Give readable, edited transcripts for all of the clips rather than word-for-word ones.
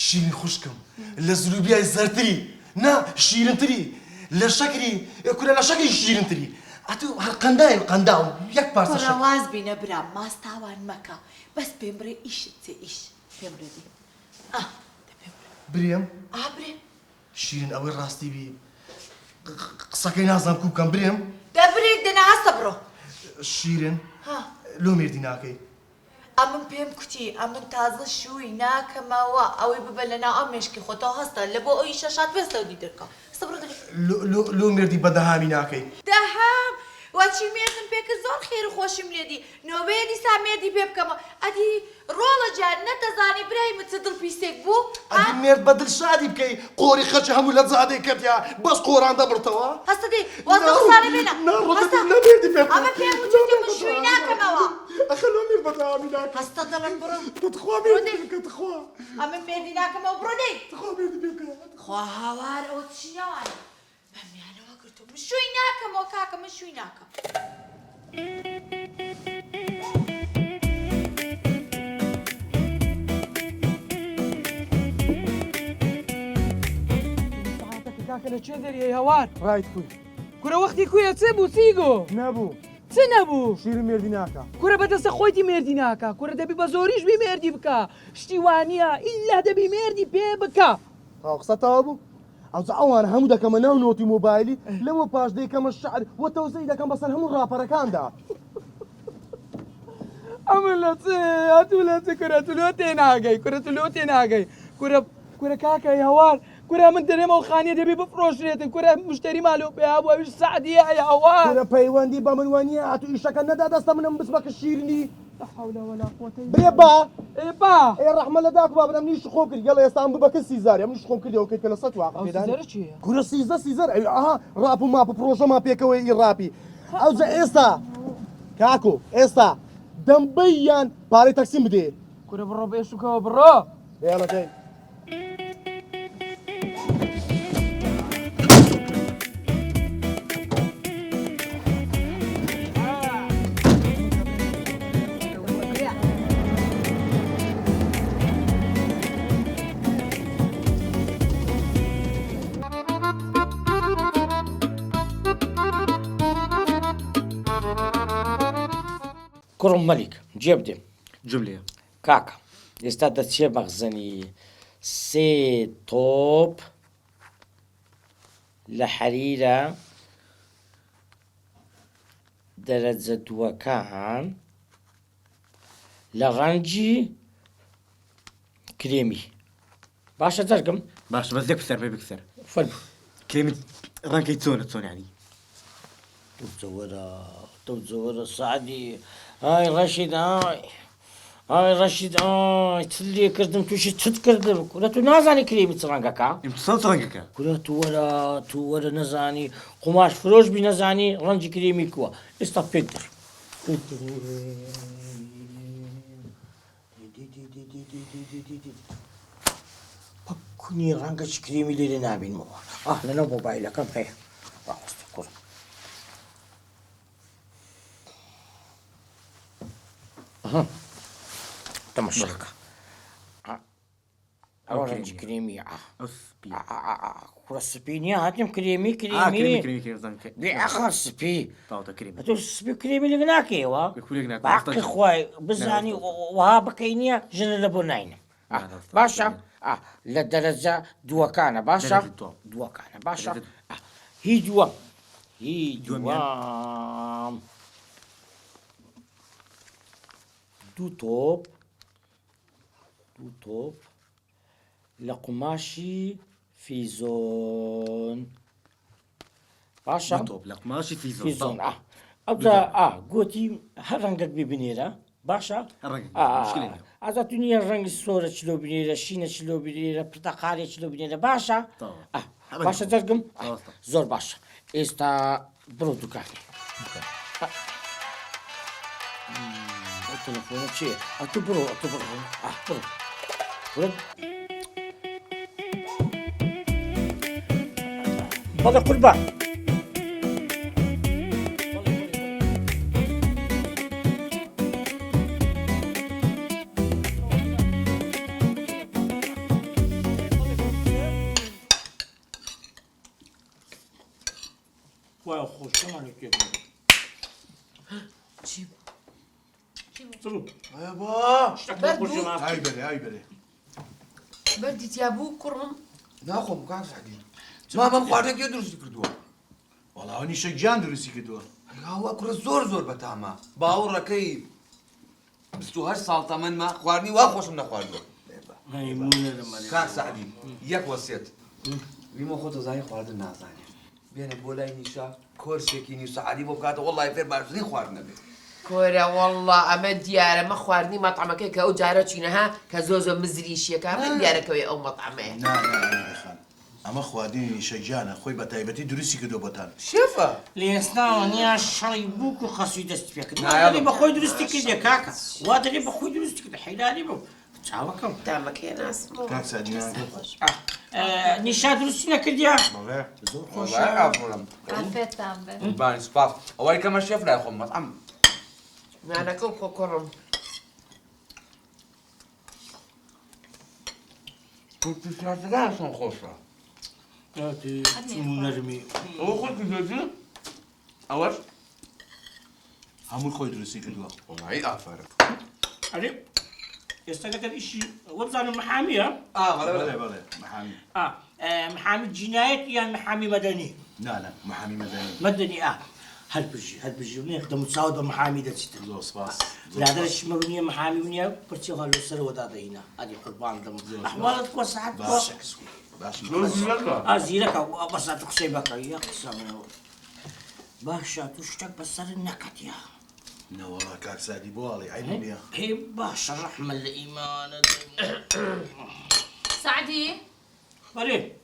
شیرین خوشکم لە زروبیای زەرتری نا شیرینتری لە شەکری کورە لە شەکری شیرینتری ئەتو هەر قەندایە قەنداوم یەک پارچە شەک ڕەواز بینە برا ماستاوان مەکە بەس پێم بڕێ ئیشت چێ ئیش پێم بڕێ دی برێم ئابرێ شیرین ئەوەی ڕاستی بی قسەکەی نازانم کوو بکەم برێم دەبرێک دەنا هەستە بڕۆ شیرین لۆ مێردی ناکەی ئەمن پێم کوتی ئەمن تازە شووی ناکەمەوە ئەوەی ببە لەناو ئەم مێشکی خۆتەوە هەستە لە بۆ ئەوی شەشات وێستە دی دەرکە سەبڕ لۆ مێردی بەدەهامی ناکەی دەهام وەچی مێردم پێکە زۆر خێر و خۆشیم لێدی نۆبەیە دیسا مێردی پێ بکەمە ئەدی ڕۆڵە جار نەتەزانی برایمە چ دڵپیسێک بوو ئەدی مێرد بە دڵشادی بکەی قۆری خەرچی هەموو لە جادەی کردیا بەس قۆران دەبڕتەوە هەستە دەی وەزە قسانە بێنە هەستە لە مێردی پێ ئەمە پێم وچوتی من شووی ناکەمەوە ئەخە لۆ مێرد بەدەهامی ناکەی هەستە دەڵم بڕۆ تخوا مێردی بکە تخوا ئەمن مێردی ناکەمەوە بڕۆ دەی تخوا مێردی پێ بکە خوا هاوار ئەوە چیەوانە بەمیانەوە گرتو من شووی ناکەمەوە کاکە من شووی ناکەم کاکە لە چێ دەریای هەوار ڕایت کوی کورە وەختی کویە چێ بوو سیگۆ نەبوو چ نەبوو شیرین مێردی ناکە کورە بەدەستە خۆیتی مێردی ناکە کورە دەبی بە زۆریش بی مێردی بکە شتی وانە ئیلا دەبی مێردی پێ بکە ئەو قسە تەوا بوو ئەوجا ئەوانە هەموو دەکەمە ناو نۆتی مۆبایلی لەوە پاش دەیکەمە شعر وە تەوزەی دەکەم بەسەر هەموو ڕاپەرەکاندا ئەمە لە چێ هەتوو لە چ کورە تولۆ تێ ناگەی کورە تولۆ تێ ناگەی کورە کاکەی هەوار کورە من دەرێمەوە خانیە دەبی بفرۆشرێتن کورە مشتری مالۆ پێیا بووە ویش سعدیە هەوار کورە پەیوەندی بە من وانیە هاتوو ئیشەکە نەدا دەستە منم بسمەکە شیرنی لا حول ولا قوة إلا بێ با إيه با ئێ ڕەحمە لە داکو بابن ئەم نیش خۆم کرد گەڵە ئێستا ئەم ببەکە سیزاری ئەم نیش خۆم کردی ئەوکەی کە لە سەد واقع أو پێدان سيزارة چییە؟ کورە سیزە ئەها ڕاپ و ماپ و پرۆژە ما پێکەوەی ئی ڕاپی ئەوجا ئێستا کاکو ئێستا دەمبەی یان پارەی تەکسیم بدێ کورە بڕۆ بێشوکەوە بڕۆ بێڵە دەی کوڕم مەلیک جێ بدێم جملەیە کاکە ئێستا دەچێ مەخزنی سێ تۆپ لە حەریرە دەرەجە دووەکان لە ڕەنگی کرێمی باشە جەرگم باش بەس لێک بسەر پێ بکسەر فەرمو کرێمی ڕەنگەی چۆنە چۆنیانی تۆ زۆرە سعدی ئای ڕەشید ئای ڕەشید ئای چ لێ کردم تووشی چت کردم کورە تو نازانی کرێمی چ ڕەنگەکە ئیمسان ڕەنگەکە کورە تو وەرە نەزانی قوماش فرۆش بی نەزانی ڕەنگی کرێمی کووە ئێستا پێک در پەکوونی ڕەنگەچ کرێمی لێرە نابینەوە لەنەو مۆبایلەکەم هەیە ڕاستە کوڕە تەماشاکە ئەوە ڕەنگی کرێمی کوڕە سپی نییە هاتیم کرێمی بێ ئەخەر سپی تۆ سپی کرێمی لەگە ناکەیەوە باقی خوای بزانی وها بکەی نییە ژنە لە بۆ ناینە باشە لە دەرەجە دووەکانە باشە دووەکانە باشە هی دووەم دوو تۆپ لە قوماشی فیزۆن باشە لە قماشی فیزۆن ئەوجا گوتی هەر ڕەنگەت ببینێرە باشە ئازا تو نییە ڕەنگی سۆرە چلۆ بنێرە شینە چلۆ بنێرە پرتەقالێ چلۆ بنێرە باشە باشە جەرگم زۆر باشە ئێستا بڕۆ دوکان تەلەفۆنە چییە تو بڕۆ بەڵێ قوربان السلام عليكم. چی؟ صلوا. بابا اشتكت بخش معك. هاي بلي بردی تیابوو کوڕم ناخۆم کاک سعدی مامەم خواردێکی دروستی کردووە والله هوني شجان دروسي كدوا هاوە کوڕە زۆر بەتامە باوەڕەکەی 28 ساڵ تەمەنمە خواردنی وا خۆشم نەخواردووە ميمونة لما کاک سعدی یەک وەسیەت ویمە خۆتە زای خواردن نازانێت بێنە بۆ لای نیشا کۆرسێکی نیو سەعادی بۆ بکاتە وەڵای فێر باشترین خواردنە بێت کۆرە وەڵڵا ئەمە دیارە مە خواردنی مەطعمەکەی کە ئەو جارە چینەها کە زۆ مزریشیەکە من دیارەکەوەی ئەو مەطعمەیە نا خان اما خوادين شجانا خوي بتايبتي دروسي كدوا بوتان شێفە لێستاوەنیا شەڕی بووک و خەسووی دەست پێ کرد نایڵم. وادەی بەخۆی درستی کردێ کاکە وا دەری بەخۆی درستی کرد حیداری بوو چاوەکەم تامەکەی ناسم كاك سعدنا نیشا درستی نەکردیا والله وەڵای ئافڕم ئافێتان بێ بانی سپاس ئەوەی کەمە شێف لای خۆم مەطعم نانەکەم خۆ کوڕم پرسیارتەکان چۆن خۆشە نەرمی ئەوە خۆت کردوێتی ئەوەش همو خوي دروسي كدوا وڵی ئافرە ئەرێ ئێستا لەگەر ئیشی وەبزانم محامیە بله محامي محامی جینایەت یان محامی مەدەنی لا محامي مدني مەدەنی هەربژی ونێ دەموچاو بە محامی دەچیتن زو سباس برادرش مبنية محامي ونيا برتي غالو سر ودادينا هذه قربان دم احوالك وسعت باش باش ازيرك بس تقصيبك يا قسم باشا تشتك بس النكت يا نوا كاك سعدي بوالي عيني يا هي باشا رحمة الإيمان سعدی وليه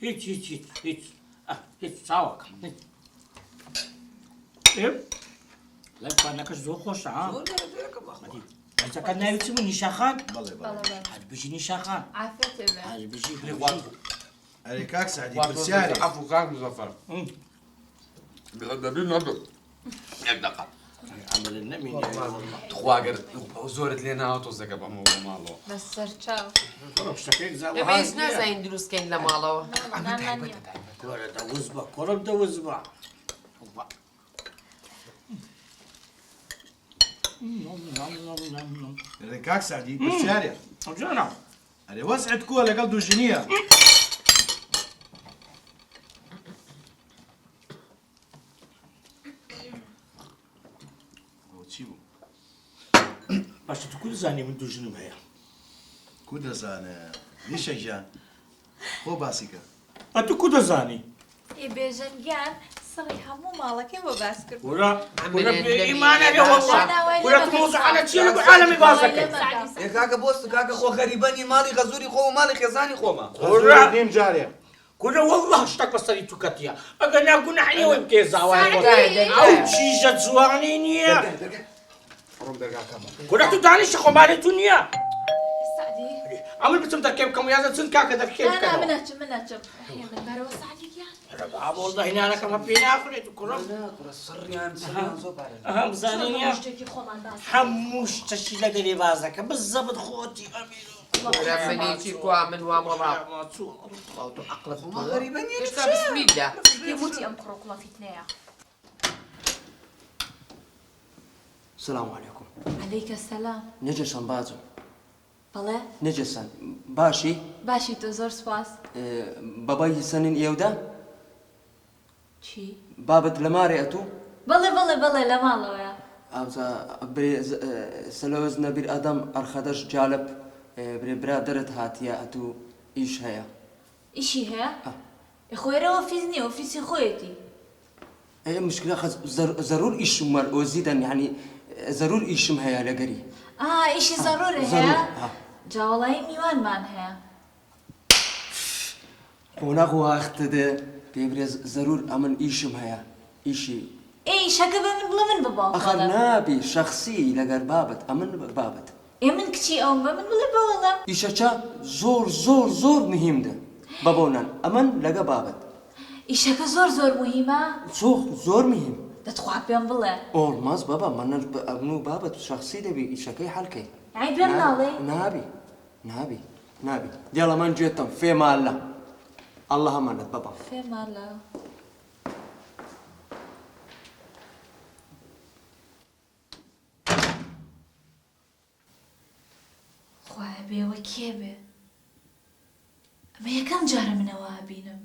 هيك ساوك ايه لا كانك زو خوش ها انت كان ناوي تسموني شاخان بالله هاد بيجيني شاخان ئافێتێ بێ هاد بيجي علي كاك سعدي برسياري عفو کاک مزەفەر دەبی نەبێت یەک دەقە عمل النمي تخواگەر زۆرت لێ ناوە تۆزەکە بەمەوە ماڵەوە بە سەر چاو ئێمەش نازانین دروستکەین لە ماڵەوە كورة دوزبا كورة دوزبا علي كاك سعدي برسياري جانا علي وسعت كولا لقل دو جنيه باش تقول زاني من دو جنوب هيا كودا زانا ليش جان هو باسيكا أنتو كودا زاني ئی بێژەنگیان سڕی هەموو ماڵەکەی بۆ باس کرد كورة من إيمان عليه والله كورة موضوع على شيء لقوا عالمي بازك ێ کاکە بۆست کاکە خۆ غەریبەنی ماڵی غەزوری خۆ و ماڵی خێزانی خۆمە كورة نيم جاريه كورة والله اشتك بصري توكتيا أنا قلنا عليه ويمكن زاوية سعدي. أو شيء زواني نيا ڕۆم دەرگاکەمە كورة تداني شخو مالي تونيا سعدی عمل بتم تركب كم يازن سن كاكا ده كيف نا كانوا منەچم بەرەوە سعدی گیان والله هنا أنا كم بينا أخرج كورة سڕیان زۆر بارە أهم زانية شتێکی خۆمان باس حموش تشيلة قري بازك بالضبط خوتي أميرو كورە منێکی کوا من وا مەڵاو ما تسوق عقلت غەریبەنی هێشتا بسمیلا پێوتی ئەم کڕۆکڵە فیتنەیە السلام عليكم عەلەیکە سەلام نجسا بازم بەڵێ نجسا باشي باشی تۆ زۆر سوپاس باباي سنين يودا چی بابت لماري اتو بەڵێ لە ماڵەوەیە اوزا بري سلوز نبير ادم ارخدش جالب بري برادرت هاتيا اتو ايش هيا ئیشی هەیە خۆیرەوە فیز نییە ئۆفیسی خۆیەتی اي مشكلة خز ضرور ايش مال وزيدا يعني ضرور ايشم هيا لقري ئیشی زەڕۆرە هەیە جاوەڵایی میوانمان هەیە وناغو اختد بيبرز ضرور امن ايشم هيا ايشي ئێ شەکە بە من بڵێ من بباڵ اخر نابي شخصي لقر بابت امن بابت من کچی ئەوم بە من بڵێ بەوەڵە ئیشەکە زۆر مهم ده بەبوونان ئەمن لەگە بابەت ئیشەکە زۆر مهمە زۆر مهم دەتخوا پێم بڵێ ئۆڵماس بابا منە ئەبن و بابەت شخصی دەبی ئیشەکەی حەلکەی ئەی پێم ناڵێ نابی دێڵە من گوێتم فێمالە الله هەمانەت بابا فێمانە ئەبێەوە کێ بێ؟ ئەمە یەکەم جارە منەوە بینم.